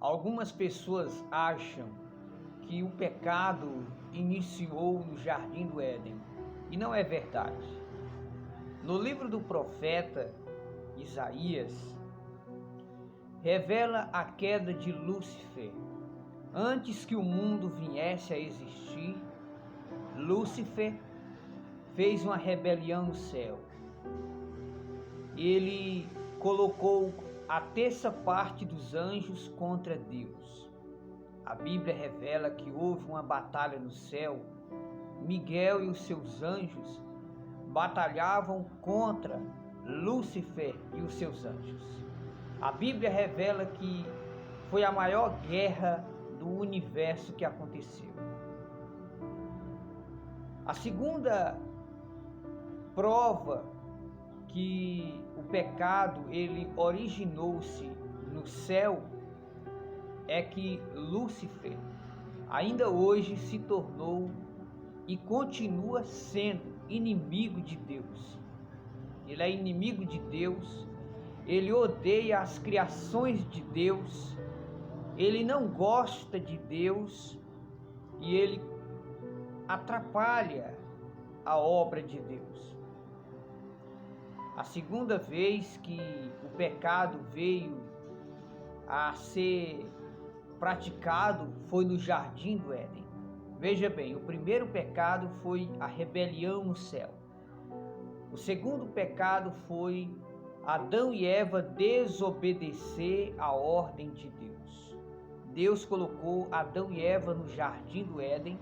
Algumas pessoas acham que o pecado iniciou no Jardim do Éden, e não é verdade. No livro do profeta Isaías, revela a queda de Lúcifer. Antes que o mundo viesse a existir, Lúcifer fez uma rebelião no céu. Ele colocou a terça parte dos anjos contra Deus. A Bíblia revela que houve uma batalha no céu. Miguel e os seus anjos batalhavam contra Lúcifer e os seus anjos. A Bíblia revela que foi a maior guerra do universo que aconteceu. A segunda prova que o pecado ele originou-se no céu é que Lúcifer ainda hoje se tornou e continua sendo inimigo de Deus. Ele é inimigo de Deus, ele odeia as criações de Deus, ele não gosta de Deus e ele atrapalha a obra de Deus. A segunda vez que o pecado veio a ser praticado foi no Jardim do Éden. Veja bem, o primeiro pecado foi a rebelião no céu. O segundo pecado foi Adão e Eva desobedecer a ordem de Deus. Deus colocou Adão e Eva no Jardim do Éden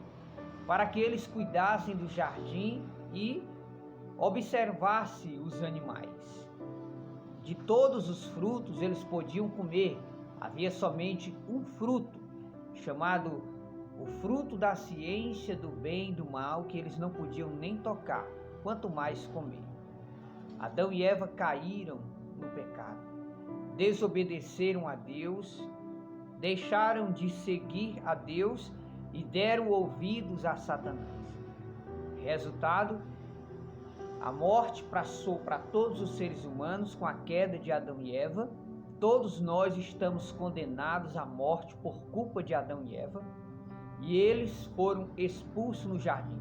para que eles cuidassem do jardim e observassem os animais. De todos os frutos eles podiam comer. Havia somente um fruto, chamado o fruto da ciência do bem e do mal, que eles não podiam nem tocar, quanto mais comer. Adão e Eva caíram no pecado, desobedeceram a Deus, deixaram de seguir a Deus e deram ouvidos a Satanás. Resultado, a morte passou para todos os seres humanos com a queda de Adão e Eva. Todos nós estamos condenados à morte por culpa de Adão e Eva, e eles foram expulsos no jardim.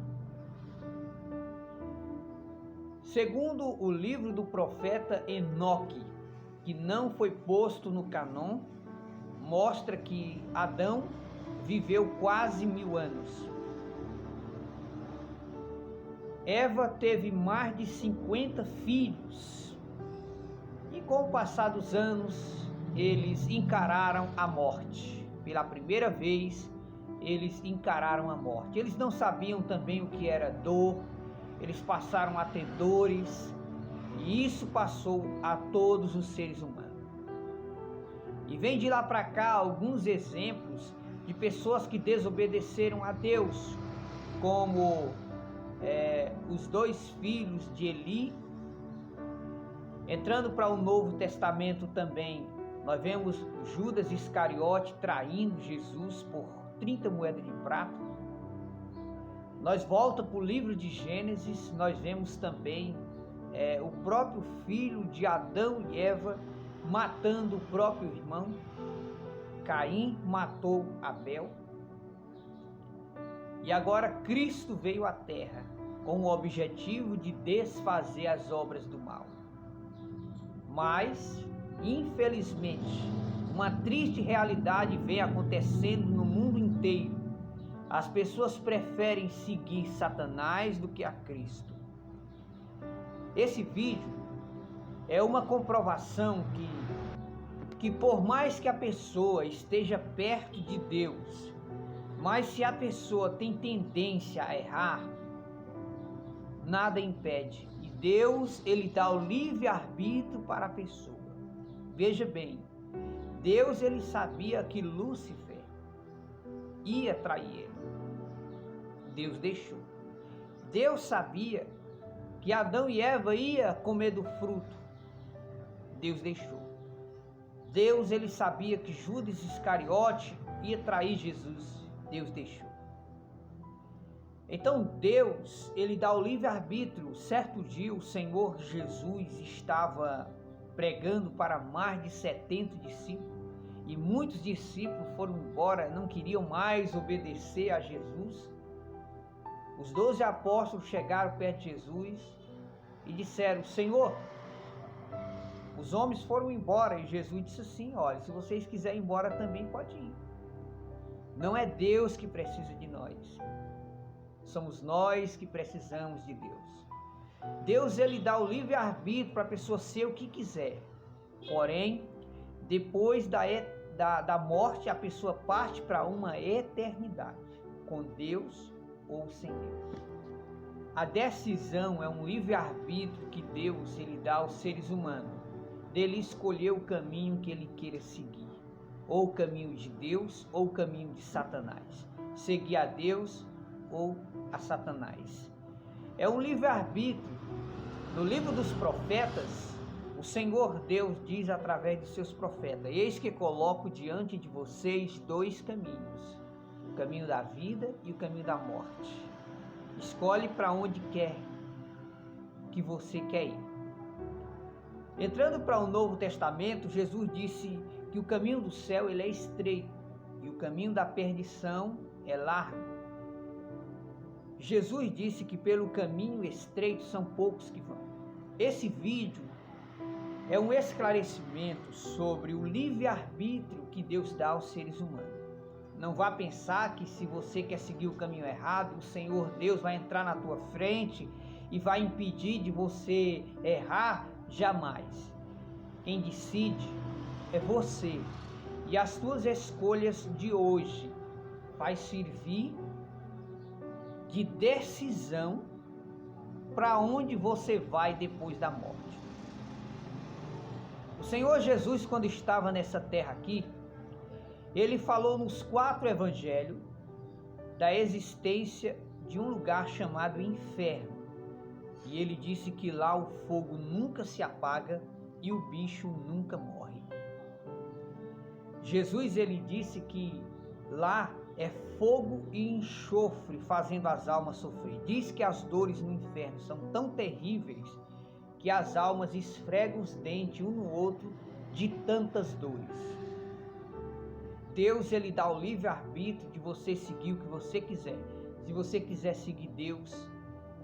Segundo o livro do profeta Enoque, que não foi posto no cânon, mostra que Adão viveu quase 1000 anos. Eva teve mais de 50 filhos. E com o passar dos anos, eles encararam a morte. Pela primeira vez, eles encararam a morte. Eles não sabiam também o que era dor. Eles passaram a ter dores. E isso passou a todos os seres humanos. E vem de lá para cá alguns exemplos de pessoas que desobedeceram a Deus, como os 2 filhos de Eli. Entrando para o Novo Testamento também, nós vemos Judas Iscariote traindo Jesus por 30 moedas de prata. Nós voltamos para o livro de Gênesis, nós vemos também o próprio filho de Adão e Eva matando o próprio irmão. Caim matou Abel. E agora Cristo veio à terra com o objetivo de desfazer as obras do mal. Mas, infelizmente, uma triste realidade vem acontecendo no mundo inteiro. As pessoas preferem seguir Satanás do que a Cristo. Esse vídeo é uma comprovação que por mais que a pessoa esteja perto de Deus, mas se a pessoa tem tendência a errar, nada impede. E Deus, ele dá o livre-arbítrio para a pessoa. Veja bem, Deus, ele sabia que Lúcifer ia trair ele. Deus deixou. Deus sabia que Adão e Eva ia comer do fruto. Deus deixou. Deus, ele sabia que Judas Iscariote ia trair Jesus. Deus deixou. Então Deus, ele dá o livre-arbítrio. Certo dia o Senhor Jesus estava pregando para mais de 70 discípulos e muitos discípulos foram embora, não queriam mais obedecer a Jesus. Os 12 apóstolos chegaram perto de Jesus e disseram: Senhor, os homens foram embora. E Jesus disse assim: olha, se vocês quiserem ir embora também pode ir. Não é Deus que precisa de nós, somos nós que precisamos de Deus. Deus, ele dá o livre-arbítrio para a pessoa ser o que quiser. Porém, depois da morte, a pessoa parte para uma eternidade, com Deus ou sem Deus. A decisão é um livre-arbítrio que Deus, ele dá aos seres humanos, dele escolher o caminho que ele queira seguir, ou o caminho de Deus ou o caminho de Satanás, seguir a Deus ou a Satanás. É um livre-arbítrio. No livro dos profetas, o Senhor Deus diz através de seus profetas: eis que coloco diante de vocês 2 caminhos, o caminho da vida e o caminho da morte. Escolhe para onde quer que você quer ir. Entrando para o Novo Testamento, Jesus disse que o caminho do céu ele é estreito e o caminho da perdição é largo. Jesus disse que pelo caminho estreito são poucos que vão. Esse vídeo é um esclarecimento sobre o livre-arbítrio que Deus dá aos seres humanos. Não vá pensar que se você quer seguir o caminho errado, o Senhor Deus vai entrar na tua frente e vai impedir de você errar. Jamais. Quem decide é você. E as tuas escolhas de hoje vai servir de decisão para onde você vai depois da morte. O Senhor Jesus, quando estava nessa terra aqui, ele falou nos 4 evangelhos da existência de um lugar chamado inferno. E ele disse que lá o fogo nunca se apaga e o bicho nunca morre. Jesus, ele disse que lá é fogo e enxofre fazendo as almas sofrer. Diz que as dores no inferno são tão terríveis que as almas esfregam os dentes um no outro de tantas dores. Deus, ele dá o livre-arbítrio de você seguir o que você quiser. Se você quiser seguir Deus,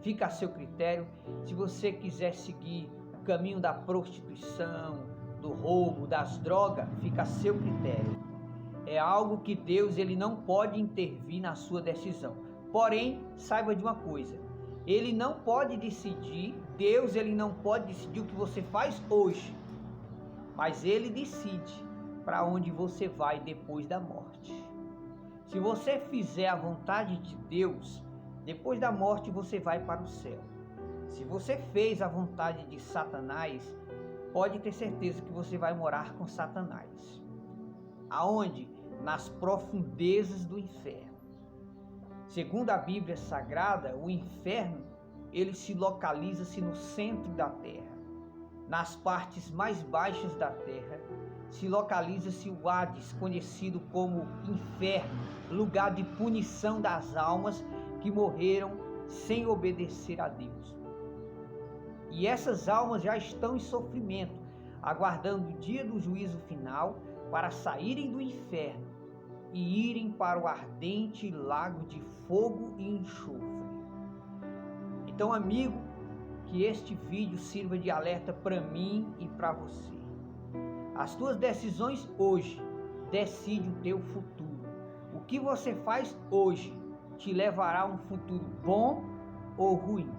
fica a seu critério. Se você quiser seguir o caminho da prostituição, do roubo, das drogas, fica a seu critério. É algo que Deus, ele não pode intervir na sua decisão. Porém, saiba de uma coisa: ele não pode decidir, Deus, ele não pode decidir o que você faz hoje, mas ele decide para onde você vai depois da morte. Se você fizer a vontade de Deus, depois da morte você vai para o céu. Se você fez a vontade de Satanás, pode ter certeza que você vai morar com Satanás. Aonde? Nas profundezas do inferno. Segundo a Bíblia Sagrada, o inferno, ele se localiza-se no centro da terra. Nas partes mais baixas da terra, se localiza-se o Hades, conhecido como inferno, lugar de punição das almas que morreram sem obedecer a Deus. E essas almas já estão em sofrimento, aguardando o dia do juízo final para saírem do inferno e irem para o ardente lago de fogo e enxofre. Então, amigo, que este vídeo sirva de alerta para mim e para você. As tuas decisões hoje decidem o teu futuro. O que você faz hoje te levará a um futuro bom ou ruim.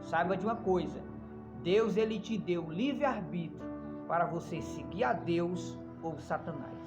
Saiba de uma coisa: Deus, ele te deu livre-arbítrio para você seguir a Deus ou Satanás.